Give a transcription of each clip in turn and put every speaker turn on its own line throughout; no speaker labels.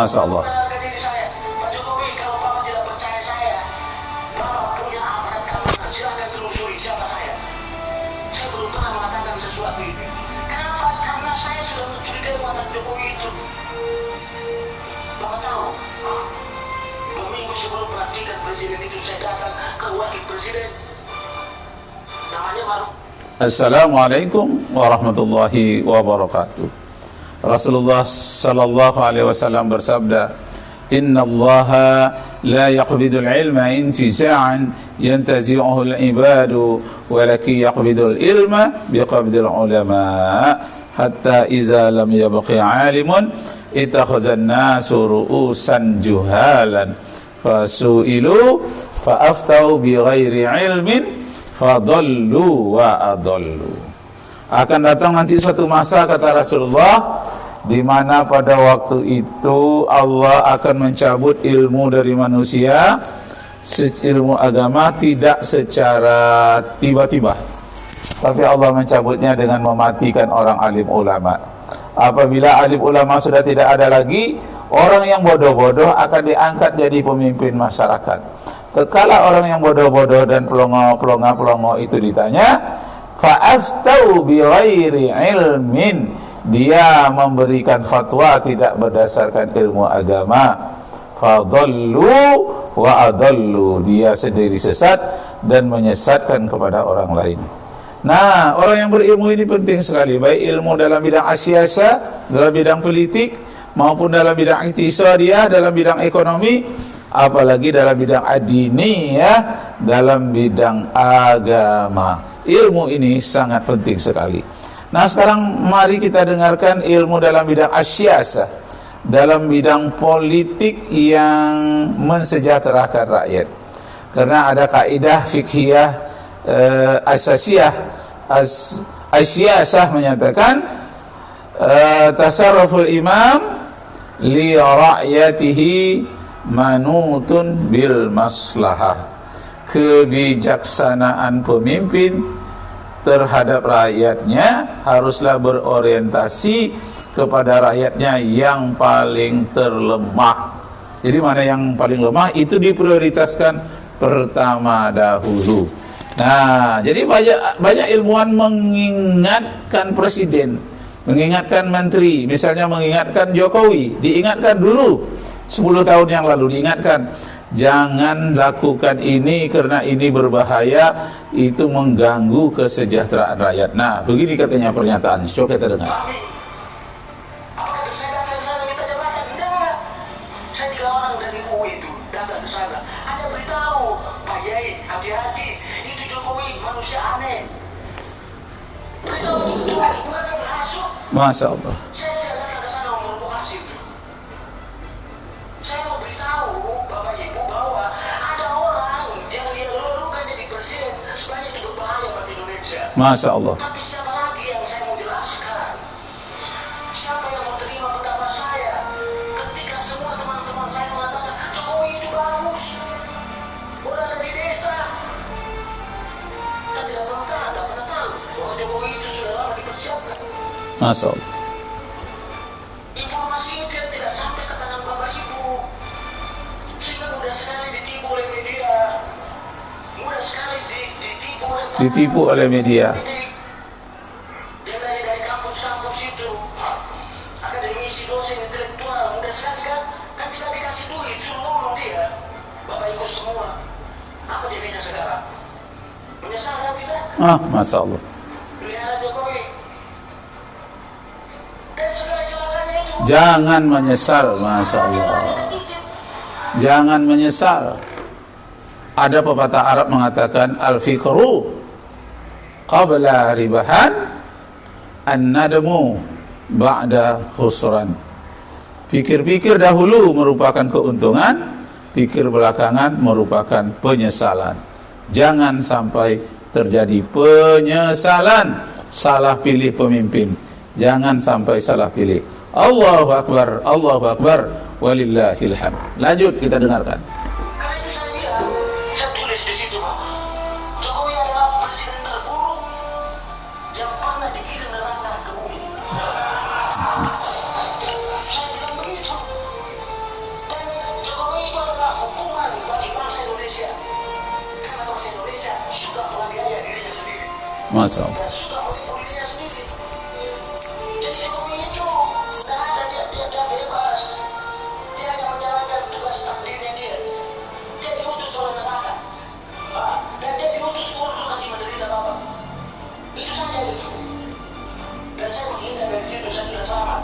Masya Allah.
Ke diri saya, Pak Jokowi, kalau Bapak tidak percaya saya, Bapak punya aparat keamanan, silakan telusuri siapa saya. Saya belum pernah mengatakan sesuatu itu. Kenapa? Karena saya sudah mencurigai mantan Jokowi itu. Bapak tahu, 2 minggu sebelum pelantikan presiden itu saya datang ke wakil presiden. Namanya baru.
Assalamualaikum warahmatullahi wabarakatuh. Rasulullah sallallahu alaihi wasallam bersabda, "Inna Allaha la yaqbidul ilma intiza'an yantazi'uhu al-ibadu, walakin yaqbidul ilma biqabdil ulama, hatta idza lam yabqi 'alimun ittakhadha an-nasu ru'usan juhalan fasu'ilu fa'aftau bighairi ilmin fadallu wa adallu." Akan datang nanti suatu masa, kata Rasulullah, di mana pada waktu itu Allah akan mencabut ilmu dari manusia, ilmu agama, tidak secara tiba-tiba, tapi Allah mencabutnya dengan mematikan orang alim ulama. Apabila alim ulama sudah tidak ada lagi, orang yang bodoh-bodoh akan diangkat jadi pemimpin masyarakat. Tatkala orang yang bodoh-bodoh dan pelongo itu ditanya, fa'aftau bighairi ilmin, dia memberikan fatwa tidak berdasarkan ilmu agama, fadallu wa adallu, dia sendiri sesat dan menyesatkan kepada orang lain. Nah, orang yang berilmu ini penting sekali, baik ilmu dalam bidang asyasa, dalam bidang politik, maupun dalam bidang iktisadiyah, dalam bidang ekonomi, apalagi dalam bidang adini, ya, dalam bidang agama. Ilmu ini sangat penting sekali. Nah, sekarang mari kita dengarkan ilmu dalam bidang asyasa, dalam bidang politik yang mensejahterakan rakyat. Karena ada kaidah fikhiyah asasiyah asyasah menyatakan tasarruful imam li ra'yatihi manutun bil maslahah. Kebijaksanaan pemimpin terhadap rakyatnya haruslah berorientasi kepada rakyatnya yang paling terlemah. Jadi mana yang paling lemah itu diprioritaskan pertama dahulu. Nah, jadi banyak ilmuwan mengingatkan presiden, mengingatkan menteri, misalnya mengingatkan Jokowi, diingatkan dulu 10 tahun yang lalu, diingatkan, jangan lakukan ini karena ini berbahaya, itu mengganggu kesejahteraan rakyat. Nah, begini katanya pernyataan, coba kita dengar.
Apakah saya datang ke sana minta jabatan? Enggak. Saya 3 orang dari UI itu datang ke sana. Ada beritahu, Pak Yai, hati-hati, itu Jokowi manusia aneh. Beritahu itu bukan yang berhasil.
Masya Allah.
Saya tidak datang ke sana memprovokasi itu. Saya mau beritahu Bapak Ibu bahwa ada orang yang dia lalukan jadi presiden, sebenarnya itu berbahaya bagi Indonesia.
Masya Allah.
Tapi siapa lagi yang saya mau jelaskan? Siapa yang mau terima pendapat saya? Ketika semua teman-teman saya mengatakan Jokowi itu bagus, orang dari desa, dan tidak pernah tahu bahwa Jokowi itu sudah lama dipersiapkan.
Masya Allah.
Informasi itu yang tidak sampai ke tangan Bapak Ibu, sehingga mudah sekali ditipu oleh media, mudah sekali
ditipu oleh media.
Dia dari kampus-kampus itu, akademisi, dosen, intelektual, mudah sekali kan tidak dikasih duit, suruh ngomong dia, Bapak Ibu semua, apa jadinya sekarang? Menyesal kan kita?
Masya Allah.
Pelihara Jokowi. Dan segala celakanya itu.
Jangan menyesal, Masya Allah. Jangan menyesal. Ada pepatah Arab mengatakan al-fikru qabla ribahan, an-nadmu ba'da khusran. Pikir-pikir dahulu merupakan keuntungan, pikir belakangan merupakan penyesalan. Jangan sampai terjadi penyesalan salah pilih pemimpin. Jangan sampai salah pilih. Allahu Akbar, Allahu Akbar, walillahil hamd. Lanjut kita dengarkan.
Karena itu saya bilang, saya tulis di situ, Pak. Jokowi adalah presiden terburuk yang pernah dikirim neraka ke bumi. Saya bilang begitu.
Masya Allah.
dan suka menipu dirinya sendiri. Jadi Jokowi itu nggak ada dia bebas. Dia hanya menjalankan tugas takdirnya dia. Dia diutus oleh neraka. Dan dia diutus untuk kasih menderita Bapak. Itu saja itu. Dan saya menghindar dari situ, saya sudah selamat.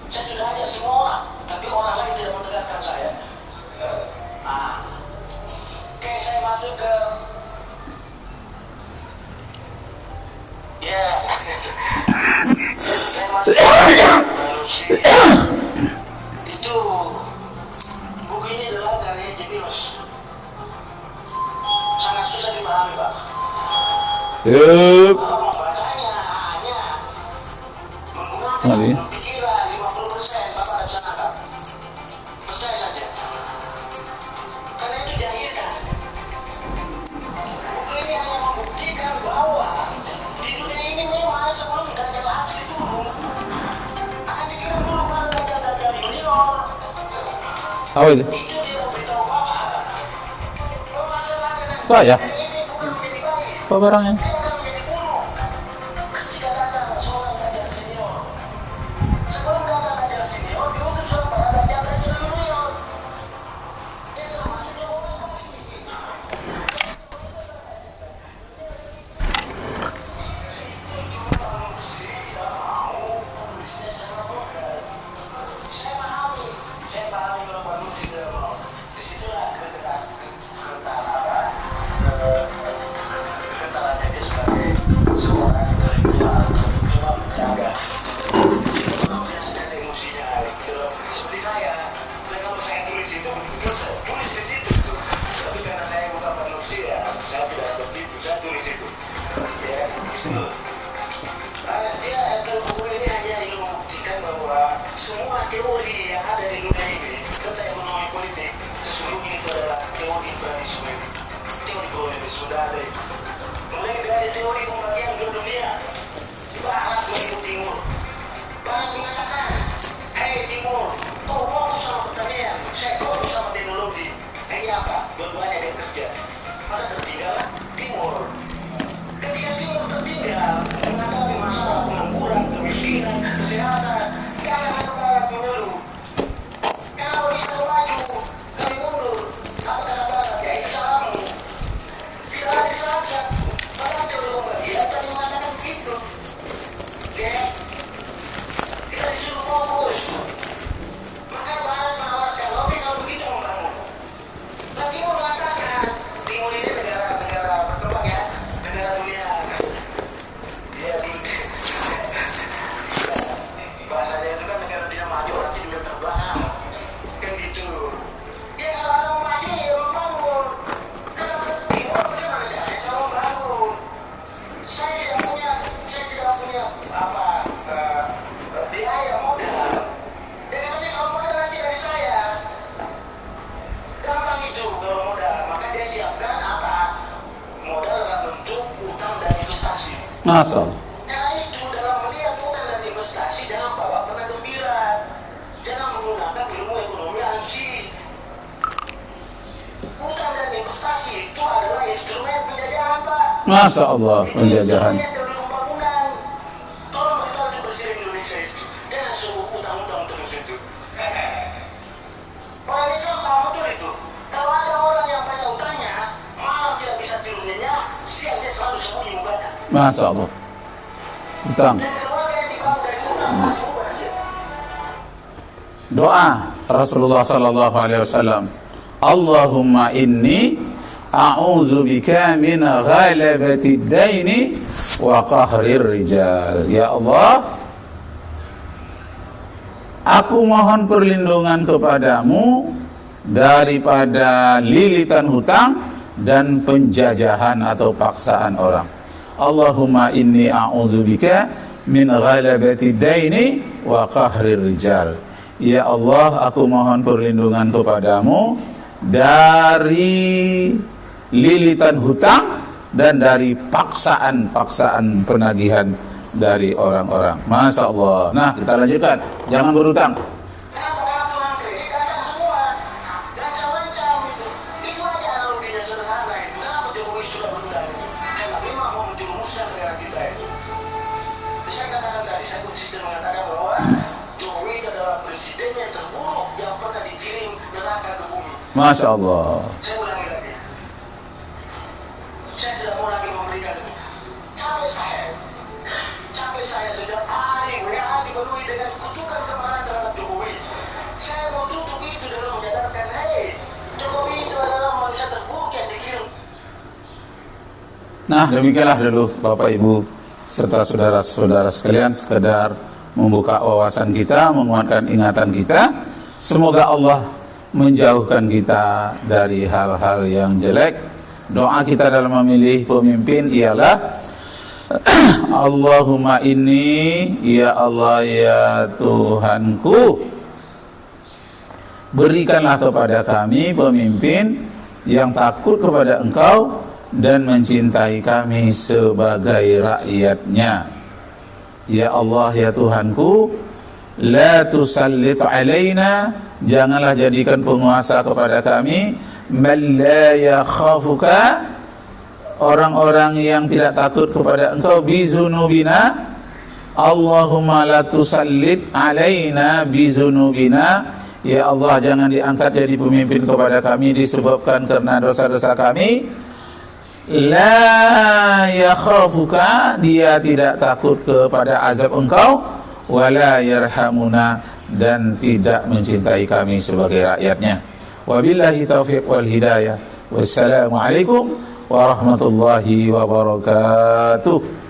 Saya sudah ajar semua orang, tapi orang lain tidak mendengarkan saya. Oke, saya masuk ke saya masuk ke manusia. Itu buku ini adalah karya Jebirus. Sangat susah dipahami, Pak. Bapak membacanya hanya menggunakan pikiran 50%, Bapak tidak bisa nangkap. Percaya saja. Karena itu jahilkan. Buku ini hanya membuktikan bahwa di dunia ini memang sebelum Dajjal asli turun akan dikirim dulu pada Dajjal junior.
Apa itu?
Itu dia memberitahu Bapak. Bapak adalah
Saya.
ini bukan menjadi baik.
Apa barangnya?
Dia akan menjadi buruk ketika datang seorang Dajjal senior. Sebelum datang Dajjal senior, diutus pada Dajjal junior. Dia sudah masuknya orang seperti ini. Saya pahami kalau manusia tidak mau. Disitulah kekentalannya dia sebagai seorang intelektual coba menjaga. Dia sedang emosinya seperti saya. Dan kalau saya tulis itu betul saya tulis di situ. Tapi karena saya bukan manusia, saya tidak begitu. Saya tulis itu. Ya, itu. Dia buku ini hanya ingin membuktikan bahwa semua teori yang ada di dunia ini tentang ekonomi politik sesungguhnya itu adalah teori imperialisme. Teori kolonialisme sudah ada itu. Mulai dari teori pembagian dunia, Barat mengikut Timur. Barat mengatakan, hei Timur, kau fokus sama pertanian, saya fokus sama teknologi. Hei apa? Dua-duanya dia kerja. Maka tertinggal Timur. Ketika Timur tertinggal, menghadapi masalah pengangguran, kemiskinan, kesehatan, karena Barat mengeluh. Kalau bisa maju, kami mundur. Apa kata Barat? Ya itu salahmu. Kita lagi saja. Padahal teori pembagian tadi mengatakan begitu. Ya, kita disuruh fokus. Maka Barat menawarkan, oke kalau begitu membangun. Nah Timur mengatakan, Timur ini negara berkembang ya, negara dunia. Ya, bahasanya itu kan negara dunia maju, nanti juga terbelakang. Kan gitu. Dia kalau ada mau maju, ya membangun. Kalau ke Timur, bagaimana caranya saya membangun? Saya tidak punya apa, biaya modal. Dia katanya kalau modal nanti dari saya. Gampang itu kalau modal. Maka dia siapkan apa? Modal dalam bentuk utang dan investasi.
Masya Allah.
Karena itu dalam melihat utang dan investasi jangan bawa pernah gembira. Jangan menggunakan ilmu ekonomi ansih. Utang dan investasi itu adalah instrumen penjajahan, Pak.
Masya Allah.
Itu
Penjajahan.
instrumen teori pembangunan. Tolong beritahu itu presiden Indonesia itu. Jangan suruh utang-utang terus itu. Orang Islam paham betul itu. Kalau ada orang yang baca utangnya, malam tidak bisa tidur nyenyak, siang dia selalu sembunyi mukanya.
Masya Allah. Utang.
Dan keluarga yang dibangun dari utang masih ubah aja.
Doa Rasulullah sallallahu alaihi wasallam. Allahumma inni a'udzubika min ghalabati ad-daini wa qahrir rijal. Ya Allah, aku mohon perlindungan kepadamu daripada lilitan hutang dan penjajahan atau paksaan orang. Allahumma inni a'udzubika min ghalabati ad-daini wa qahrir rijal. Ya Allah, aku mohon perlindungan kepadamu dari lilitan hutang dan dari paksaan-paksaan penagihan dari orang-orang. Masya Allah. Nah, kita lanjutkan. Jangan berhutang.
Kenapa? Karena tukang kredit datang semua. Gancang-gancang itu. Itu aja analoginya sederhana itu. Kenapa Jokowi sudah berhutang itu? Karena memang mau menjerumuskan negara kita
Masya Allah.
Saya ulangi lagi. Saya tidak mau lagi memberikan itu. Capek saya sudah WA dipenuhi dengan kutukan kemarahan terhadap Jokowi. Saya mau tutup itu dengan menyadarkan, Jokowi itu adalah manusia terburuk yang dikirim.
Nah, demikianlah dulu Bapak Ibu serta saudara-saudara sekalian, sekedar membuka wawasan kita, menguatkan ingatan kita. Semoga Allah menjauhkan kita dari hal-hal yang jelek. Doa kita dalam memilih pemimpin ialah Allahumma inni, ya Allah ya Tuhanku, berikanlah kepada kami pemimpin yang takut kepada Engkau dan mencintai kami sebagai rakyatnya. Ya Allah ya Tuhanku, la tusallit alaina, janganlah jadikan penguasa kepada kami, man la yakhafuka, orang-orang yang tidak takut kepada Engkau, bizunubina. Allahumma la tusallit alaina bizunubina, ya Allah jangan diangkat jadi pemimpin kepada kami disebabkan karena dosa-dosa kami. La yakhafuka, dia tidak takut kepada azab Engkau, wala yarhamuna, dan tidak mencintai kami sebagai rakyatnya. Wabillahi taufiq wal hidayah. Wassalamualaikum warahmatullahi wabarakatuh.